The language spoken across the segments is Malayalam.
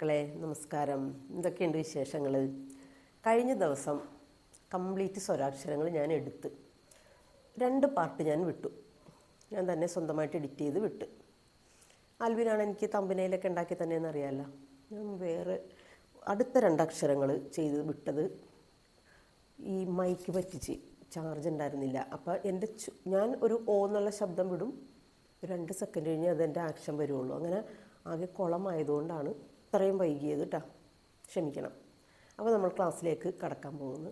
മക്കളെ നമസ്കാരം. എന്തൊക്കെയുണ്ട് വിശേഷങ്ങൾ? കഴിഞ്ഞ ദിവസം കംപ്ലീറ്റ് സ്വരാക്ഷരങ്ങൾ ഞാൻ എടുത്ത് 2 പാർട്ട് ഞാൻ വിട്ടു. ഞാൻ തന്നെ സ്വന്തമായിട്ട് എഡിറ്റ് ചെയ്ത് വിട്ട്. ആൽവിനാണ് എനിക്ക് തമ്പനയിലൊക്കെ ഉണ്ടാക്കി തന്നെയെന്ന് അറിയാമല്ലോ. ഞാൻ വേറെ അടുത്ത 2 അക്ഷരങ്ങൾ ചെയ്ത് വിട്ടത് ഈ മൈക്ക് പറ്റിച്ച് ചാർജ് ഉണ്ടായിരുന്നില്ല. അപ്പോൾ ഞാൻ ഒരു ഓ എന്നുള്ള ശബ്ദം വിടും, 2 സെക്കൻഡ് കഴിഞ്ഞ് അതെൻ്റെ ആക്ഷൻ വരുള്ളൂ. അങ്ങനെ ആകെ കുളമായതുകൊണ്ടാണ് ഇത്രയും വൈകിയത് കേട്ടോ, ക്ഷമിക്കണം. അപ്പോൾ നമ്മൾ ക്ലാസ്സിലേക്ക് കടക്കാൻ പോകുന്നു.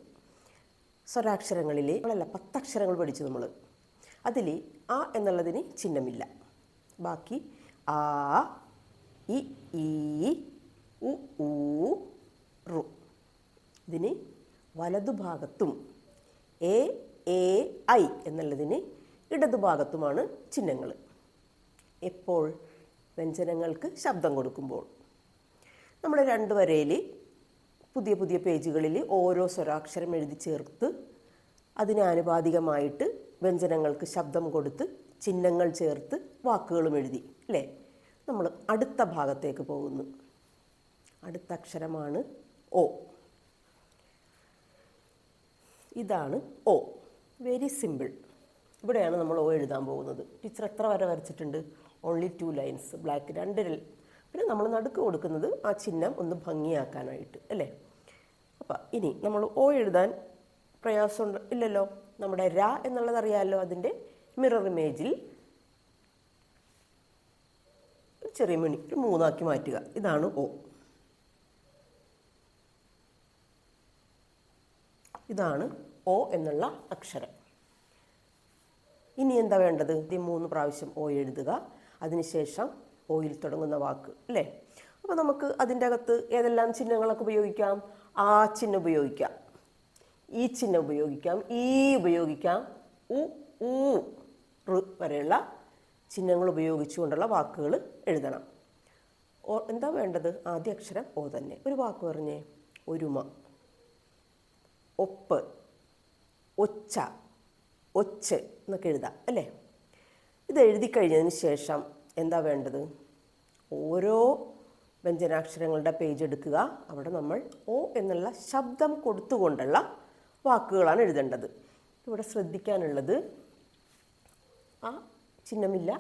സ്വരാക്ഷരങ്ങളിൽ 10 അക്ഷരങ്ങൾ പഠിച്ചു നമ്മൾ. അതിൽ ആ എന്നുള്ളതിന് ചിഹ്നമില്ല. ബാക്കി ആ, ഇ, ഈ, ഉ, ഊ, ഋ. ഇതിന് വലതുഭാഗത്തും എ, എ, ഐ എന്നുള്ളതിന് ഇടതുഭാഗത്തുമാണ് ചിഹ്നങ്ങൾ. എപ്പോൾ? വ്യഞ്ജനങ്ങൾക്ക് ശബ്ദം കൊടുക്കുമ്പോൾ. നമ്മൾ 2 വരയിൽ പുതിയ പുതിയ പേജുകളിൽ ഓരോ സ്വരാക്ഷരം എഴുതി ചേർത്ത് അതിന് ആനുപാതികമായിട്ട് വ്യഞ്ജനങ്ങൾക്ക് ശബ്ദം കൊടുത്ത് ചിഹ്നങ്ങൾ ചേർത്ത് വാക്കുകളും എഴുതി അല്ലേ? നമ്മൾ അടുത്ത ഭാഗത്തേക്ക് പോകുന്നു. അടുത്ത അക്ഷരമാണ് ഓ. ഇതാണ് ഓ. Very simple. ഇവിടെയാണ് നമ്മൾ ഓ എഴുതാൻ പോകുന്നത്. ടീച്ചർ എത്ര വര വരച്ചിട്ടുണ്ട്? Only 2 lines, black 2. പിന്നെ നമ്മൾ നടുക്ക് കൊടുക്കുന്നത് ആ ചിഹ്നം ഒന്ന് ഭംഗിയാക്കാനായിട്ട് അല്ലേ? അപ്പം ഇനി നമ്മൾ ഓ എഴുതാൻ പ്രയാസമുണ്ട് ഇല്ലല്ലോ. നമ്മുടെ ര എന്നുള്ളത് അറിയാമല്ലോ. അതിൻ്റെ മിറർ ഇമേജിൽ ചെറിയ മണി 3 ആക്കി മാറ്റുക. ഇതാണ് ഓ. ഇതാണ് ഓ എന്നുള്ള അക്ഷരം. ഇനി എന്താ വേണ്ടത്? 3 പ്രാവശ്യം ഓ എഴുതുക. അതിനുശേഷം ഓയിൽ തുടങ്ങുന്ന വാക്ക് അല്ലേ? അപ്പോൾ നമുക്ക് അതിൻ്റെ അകത്ത് ഏതെല്ലാം ചിഹ്നങ്ങളൊക്കെ ഉപയോഗിക്കാം? ആ ചിഹ്നം ഉപയോഗിക്കാം, ഈ ചിഹ്നം ഉപയോഗിക്കാം, ഈ ഉപയോഗിക്കാം, ഉ, ഊ, ഋ വരെയുള്ള ചിഹ്നങ്ങൾ ഉപയോഗിച്ചുകൊണ്ടുള്ള വാക്കുകൾ എഴുതണം. ഓ എന്താ വേണ്ടത്? ആദ്യ അക്ഷരം ഓ തന്നെ. ഒരു വാക്ക് പറഞ്ഞേ. ഒരുമ, ഒപ്പ്, ഒച്ച, ഒച്ച് എന്നൊക്കെ എഴുതാം അല്ലേ? ഇത് എഴുതി കഴിഞ്ഞതിന് ശേഷം എന്താ വേണ്ടത്? ഓരോ വ്യഞ്ജനാക്ഷരങ്ങളുടെ പേജ് എടുക്കുക. അവിടെ നമ്മൾ ഓ എന്നുള്ള ശബ്ദം കൊടുത്തുകൊണ്ടുള്ള വാക്കുകളാണ് എഴുതേണ്ടത്. ഇവിടെ ശ്രദ്ധിക്കാനുള്ളത് ആ ചിഹ്നമില്ല.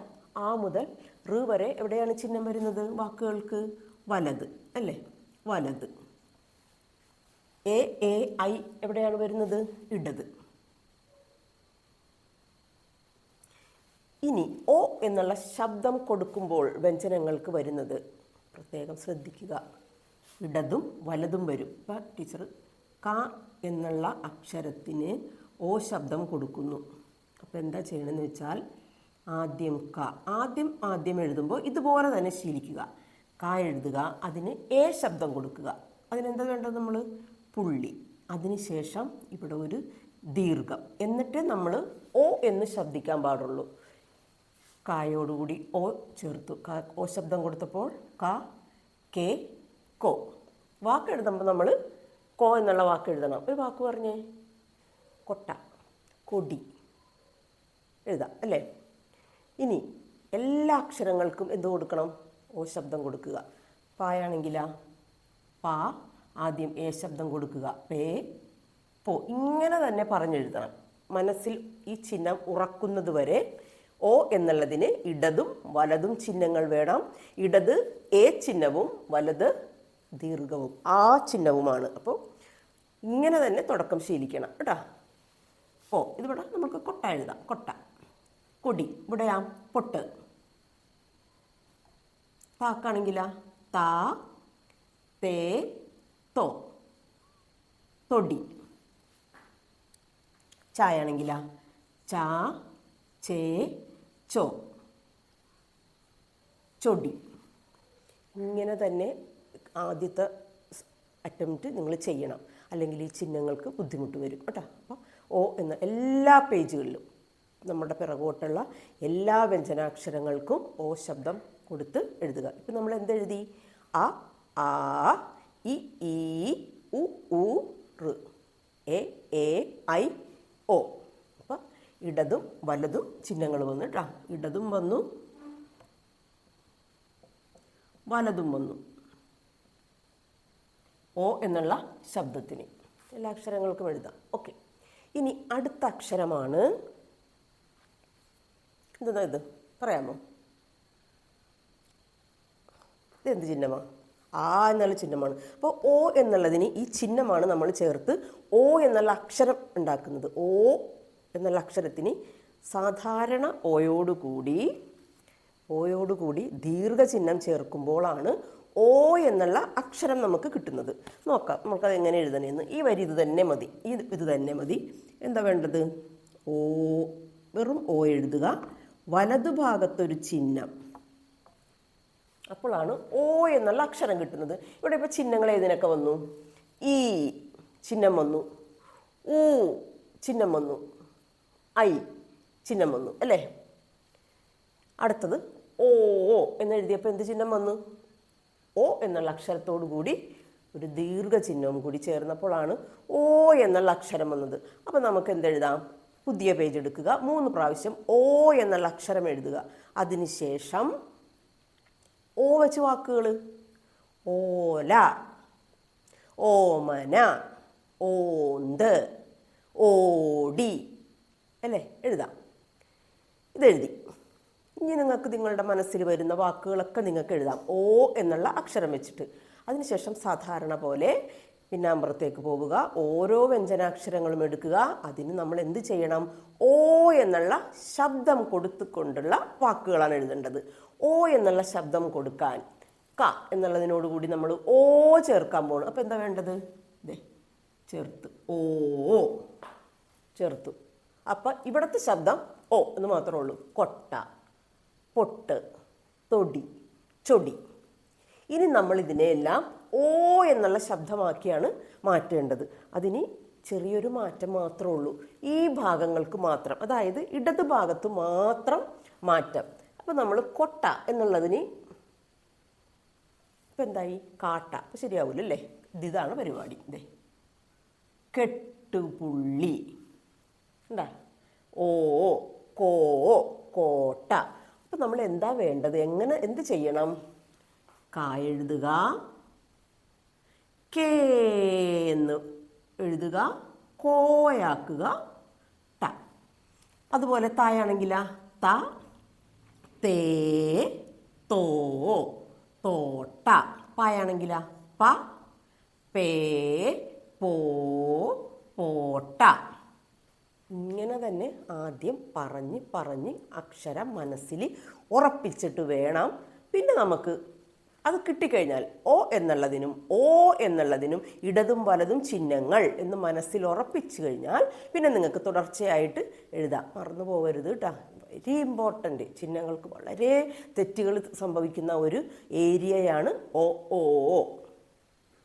ആ മുതൽ ഋ വരെ എവിടെയാണ് ചിഹ്നം വരുന്നത് വാക്കുകൾക്ക്? വലത് അല്ലേ? വലത്. എ, എ, ഐ എവിടെയാണ് വരുന്നത്? ഇടത്. ഇനി ഓ എന്നുള്ള ശബ്ദം കൊടുക്കുമ്പോൾ വ്യഞ്ജനങ്ങൾക്ക് വരുന്നത് പ്രത്യേകം ശ്രദ്ധിക്കുക. ഇടതും വലതും വരും. ഇപ്പം ടീച്ചർ ക എന്നുള്ള അക്ഷരത്തിന് ഓ ശബ്ദം കൊടുക്കുന്നു. അപ്പോൾ എന്താ ചെയ്യണമെന്ന് വെച്ചാൽ ആദ്യം ക, ആദ്യം എഴുതുമ്പോൾ ഇതുപോലെ തന്നെ ശീലിക്കുക. ക എഴുതുക, അതിന് എ ശബ്ദം കൊടുക്കുക. അതിനെന്താ വേണ്ടത്? നമ്മൾ പുള്ളി. അതിനുശേഷം ഇവിടെ ഒരു ദീർഘം. എന്നിട്ട് നമ്മൾ ഓ എന്ന് ശബ്ദിക്കാൻ പാടുള്ളൂ. കായോടുകൂടി ഓ ചേർത്തു. ഓ ശബ്ദം കൊടുത്തപ്പോൾ ക, കെ, കോ. വാക്ക് എഴുതുമ്പോൾ നമ്മൾ കോ എന്നുള്ള വാക്ക് എഴുതണം. ഒരു വാക്ക് പറഞ്ഞേ. കൊട്ട, കൊടി എഴുതാം അല്ലേ? ഇനി എല്ലാ അക്ഷരങ്ങൾക്കും എന്ത് കൊടുക്കണം? ഓ ശബ്ദം കൊടുക്കുക. പായാണെങ്കിലാ പാ, ആദ്യം എ ശബ്ദം കൊടുക്കുക. പേ, പോ. ഇങ്ങനെ തന്നെ പറഞ്ഞെഴുതണം. മനസ്സിൽ ഈ ചിഹ്നം ഉറക്കുന്നത് വരെ ഓ എന്നുള്ളതിന് ഇടതും വലതും ചിഹ്നങ്ങൾ വേണം. ഇടത് എ ചിഹ്നവും വലത് ദീർഘവും ആ ചിഹ്നവുമാണ്. അപ്പോൾ ഇങ്ങനെ തന്നെ തുടക്കം ശീലിക്കണം കേട്ടോ. ഓ ഇതിവിടെ നമുക്ക് കൊട്ട എഴുതാം. കൊട്ട, കൊടി. ഇവിടെയാ പൊട്ട്. താക്കാണെങ്കിലാ താ, തേ, തോ. തൊടി. ചായാണെങ്കിലാ ചാ, ചേ, ചോ. ചൊടി. ഇങ്ങനെ തന്നെ ആദ്യത്തെ അറ്റംപ്റ്റ് നിങ്ങൾ ചെയ്യണം. അല്ലെങ്കിൽ ഈ ചിഹ്നങ്ങൾക്ക് ബുദ്ധിമുട്ട് വരും കേട്ടോ. അപ്പോൾ ഓ എന്ന എല്ലാ പേജുകളിലും നമ്മുടെ പിറകോട്ടുള്ള എല്ലാ വ്യഞ്ജനാക്ഷരങ്ങൾക്കും ഓ ശബ്ദം കൊടുത്ത് എഴുതുക. ഇപ്പം നമ്മൾ എന്തെഴുതി? അ, ആ, ഇ, ഈ, ഉ, ഊ, ഋ. എ, എ, ഐ, ഓ. അപ്പം ഇടതും വലതും ചിഹ്നങ്ങൾ വന്നു കേട്ടോ. ഇടതും വന്നു, വലതും വന്നു. ഓ എന്നുള്ള ശബ്ദത്തിന്. എല്ലാ അക്ഷരങ്ങൾക്കും എഴുതാം. ഓക്കെ, ഇനി അടുത്ത അക്ഷരമാണ് എന്താ ഇത് പറയാമോ? ഇതെന്ത് ചിഹ്നമാണ്? ആ എന്നുള്ള ചിഹ്നമാണ്. അപ്പോൾ ഓ എന്നുള്ളതിന് ഈ ചിഹ്നമാണ് നമ്മൾ ചേർത്ത് ഓ എന്നുള്ള അക്ഷരം ഉണ്ടാക്കുന്നത്. ഓ എന്നുള്ള അക്ഷരത്തിന് സാധാരണ ഓയോടുകൂടി ദീർഘചിഹ്നം ചേർക്കുമ്പോഴാണ് ഓ എന്നുള്ള അക്ഷരം നമുക്ക് കിട്ടുന്നത്. നോക്കാം നമുക്കത് എങ്ങനെ എഴുതണമെന്ന്. ഈ വരി ഇത് തന്നെ മതി, ഇത് തന്നെ മതി. എന്താ വേണ്ടത്? ഓ, വെറും ഓ എഴുതുക, വലതുഭാഗത്തൊരു ചിഹ്നം, അപ്പോഴാണ് ഓ എന്നുള്ള അക്ഷരം കിട്ടുന്നത്. ഇവിടെ ഇപ്പോൾ ചിഹ്നങ്ങൾ ഏതിനൊക്കെ വന്നു? ഈ ചിഹ്നം വന്നു, ഊ ചിഹ്നം വന്നു, ഐ ചിഹ്നം വന്നു അല്ലേ? അടുത്തത് ഓ എന്നെഴുതിയപ്പോൾ എന്ത് ചിഹ്നം വന്നു? ഓ എന്നുള്ള അക്ഷരത്തോടു കൂടി ഒരു ദീർഘചിഹ്നവും കൂടി ചേർന്നപ്പോഴാണ് ഓ എന്നുള്ള അക്ഷരം വന്നത്. അപ്പം നമുക്ക് എന്തെഴുതാം? പുതിയ പേജ് എടുക്കുക, 3 പ്രാവശ്യം ഓ എന്നുള്ള അക്ഷരം എഴുതുക. അതിനുശേഷം ഓ വെച്ച് വാക്കുകൾ: ഓല, ഓമന, ഓന്ത്, ഓടി അല്ലേ? എഴുതാം. ഇതെഴുതി. ഇനി നിങ്ങൾക്ക് നിങ്ങളുടെ മനസ്സിൽ വരുന്ന വാക്കുകളൊക്കെ നിങ്ങൾക്ക് എഴുതാം ഓ എന്നുള്ള അക്ഷരം വെച്ചിട്ട്. അതിനുശേഷം സാധാരണ പോലെ പിന്നാമ്പുറത്തേക്ക് പോവുക, ഓരോ വ്യഞ്ജനാക്ഷരങ്ങളും എടുക്കുക. അതിന് നമ്മൾ എന്ത് ചെയ്യണം? ഓ എന്നുള്ള ശബ്ദം കൊടുത്തുകൊണ്ടുള്ള വാക്കുകളാണ് എഴുതേണ്ടത്. ഓ എന്നുള്ള ശബ്ദം കൊടുക്കാൻ ക എന്നുള്ളതിനോടുകൂടി നമ്മൾ ഓ ചേർക്കാൻ പോകണം. അപ്പോൾ എന്താ വേണ്ടത്? ഇതേ ചേർത്ത് ഓ ചേർത്തു. അപ്പം ഇവിടുത്തെ ശബ്ദം ഓ എന്ന് മാത്രമേ ഉള്ളൂ. കൊട്ട, പൊട്ട്, തൊടി, ചൊടി. ഇനി നമ്മൾ ഇതിനെയെല്ലാം ഓ എന്നുള്ള ശബ്ദമാക്കിയാണ് മാറ്റേണ്ടത്. അതിന് ചെറിയൊരു മാറ്റം മാത്രമേ ഉള്ളൂ. ഈ ഭാഗങ്ങൾക്ക് മാത്രം, അതായത് ഇടത് ഭാഗത്ത് മാത്രം മാറ്റം. അപ്പം നമ്മൾ കൊട്ട എന്നുള്ളതിന് ഇപ്പം എന്തായി? കാട്ട. അപ്പം ശരിയാവില്ലല്ലേ? ഇതാണ് പരിപാടി. ഇതേ കെട്ടുപുള്ളി എന്താ? ഓ, കോ, കോട്ട. അപ്പം നമ്മൾ എന്താ വേണ്ടത്? എന്ത് ചെയ്യണം? കാ എഴുതുക, കേ എന്ന് എഴുതുക, കോയാക്കുക, ട. അതുപോലെ തായാണെങ്കിലാ ത, തേ, തോ, തോട്ട. പായാണെങ്കിലാ പ, പേ, പോ, പോട്ട. ഇങ്ങനെ തന്നെ ആദ്യം പറഞ്ഞ് അക്ഷരം മനസ്സിൽ ഉറപ്പിച്ചിട്ട് വേണം. പിന്നെ നമുക്ക് അത് കിട്ടിക്കഴിഞ്ഞാൽ ഓ എന്നുള്ളതിനും ഓ എന്നുള്ളതിനും ഇടതും വലതും ചിഹ്നങ്ങൾ എന്ന് മനസ്സിൽ ഉറപ്പിച്ചു കഴിഞ്ഞാൽ പിന്നെ നിങ്ങൾക്ക് തുടർച്ചയായിട്ട് എഴുതാം. മറന്നു പോകരുത് കേട്ടോ. Very important. ചിഹ്നങ്ങൾക്ക് വളരെ തെറ്റുകൾ സംഭവിക്കുന്ന ഒരു ഏരിയയാണ് ഓ ഓ ഓ.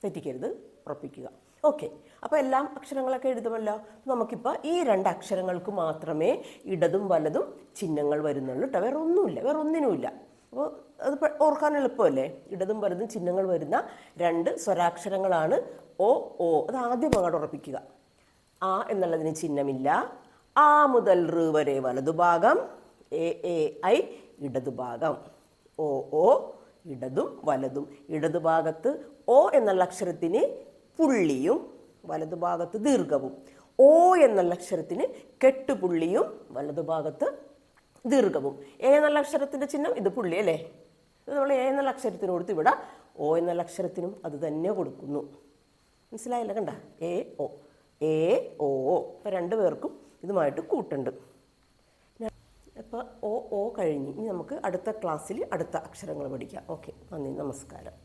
തെറ്റിക്കരുത്, ഉറപ്പിക്കുക. ഓക്കെ, അപ്പോൾ എല്ലാം അക്ഷരങ്ങളൊക്കെ എഴുതുമല്ലോ. നമുക്കിപ്പോൾ ഈ 2 അക്ഷരങ്ങൾക്ക് മാത്രമേ ഇടതും വലതും ചിഹ്നങ്ങൾ വരുന്നുള്ളൂ കേട്ടോ. വേറെ ഒന്നുമില്ല, വേറെ ഒന്നിനുമില്ല. അപ്പോൾ അത് ഓർക്കാൻ എളുപ്പമല്ലേ? ഇടതും വലതും ചിഹ്നങ്ങൾ വരുന്ന 2 സ്വരാക്ഷരങ്ങളാണ് ഓ ഓ. അത് ആദ്യം അങ്ങോട്ട് ഉറപ്പിക്കുക. ആ എന്നുള്ളതിന് ചിഹ്നമില്ല. ആ മുതൽ ഋ വരെ വലതുഭാഗം, എ എ ഐ ഇടതുഭാഗം. ഓ ഓ ഇടതും വലതും. ഇടതുഭാഗത്ത് ഓ എന്നുള്ള അക്ഷരത്തിന് പുള്ളിയും വലതുഭാഗത്ത് ദീർഘവും. ഓ എന്നുള്ള അക്ഷരത്തിന് കെട്ടുപുള്ളിയും വലതുഭാഗത്ത് ദീർഘവും. എ എന്നുള്ള അക്ഷരത്തിൻ്റെ ചിഹ്നം ഇത് പുള്ളി അല്ലേ? ഇത് നമ്മൾ എ എന്നുള്ള അക്ഷരത്തിന് കൊടുത്ത് ഇവിടെ ഓ എന്നുള്ള അക്ഷരത്തിനും അത് തന്നെ കൊടുക്കുന്നു. മനസ്സിലായില്ല? കണ്ട, എ ഓ, എ ഓ. ഇപ്പം 2 പേർക്കും ഇതുമായിട്ട് കൂട്ടുണ്ട്. അപ്പോൾ ഓ ഓ കഴിഞ്ഞ് ഇനി നമുക്ക് അടുത്ത ക്ലാസ്സിൽ അടുത്ത അക്ഷരങ്ങൾ പഠിക്കാം. ഓക്കെ, നന്ദി, നമസ്കാരം.